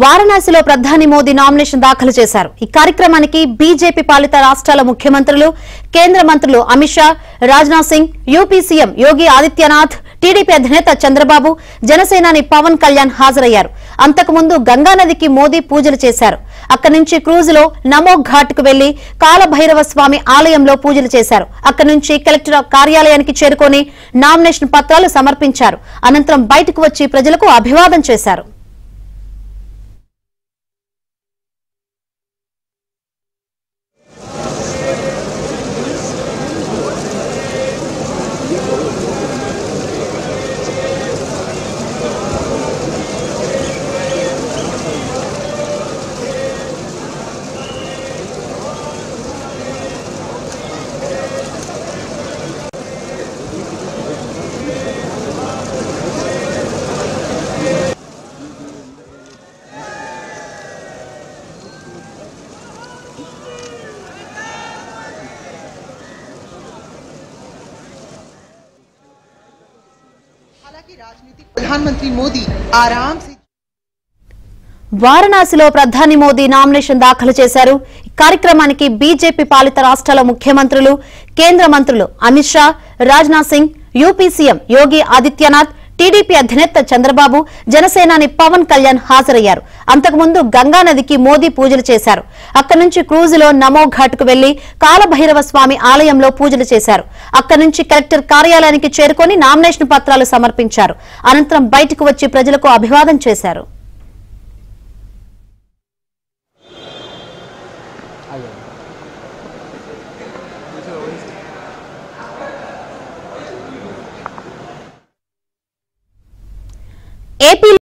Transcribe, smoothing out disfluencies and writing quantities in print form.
వారణాసిలో ప్రధాని మోదీ నామినేషన్ దాఖలు చేశారు. ఈ కార్యక్రమానికి బీజేపీ పాలిత రాష్ట్రాల ముఖ్యమంత్రులు, కేంద్ర మంత్రులు Amit Shah, Rajnath Singh, UP CM Yogi Adityanath, TDP అధినేత చంద్రబాబు, జనసేనాని పవన్ కళ్యాణ్ హాజరయ్యారు. అంతకుముందు గంగానదికి మోదీ పూజలు చేశారు. అక్కడి నుంచి క్రూజులో నమో ఘాట్ కు వెళ్లి కాలభైరవ స్వామి ఆలయంలో పూజలు చేశారు. అక్కడి నుంచి కలెక్టర్ కార్యాలయానికి చేరుకుని నామినేషన్ పత్రాలు సమర్పించారు. అనంతరం బయటకు వచ్చి ప్రజలకు అభివాదం చేశారు. हालांकि राजनीतिक प्रधानमंत्री मोदी आराम से వారణాసిలో ప్రధాని మోదీ నామినేషన్ దాఖలు చేశారు. ఈ కార్యక్రమానికి బీజేపీ పాలిత రాష్ట్రాల ముఖ్యమంత్రులు, కేంద్ర మంత్రులు Amit Shah, Rajnath Singh, UP CM Yogi Adityanath, TDP అధినేత చంద్రబాబు, జనసేనాని పవన్ కళ్యాణ్ హాజరయ్యారు. అంతకుముందు గంగానదికి మోదీ పూజలు చేశారు. అక్కడి నుంచి క్రూజులో నమో ఘాట్ కు వెళ్లి కాలభైరవ స్వామి ఆలయంలో పూజలు చేశారు. అక్కడి నుంచి కలెక్టర్ కార్యాలయానికి చేరుకుని నామినేషన్ పత్రాలు సమర్పించారు. అనంతరం బయటకు వచ్చి ప్రజలకు అభివాదం చేశారు. ఏపీ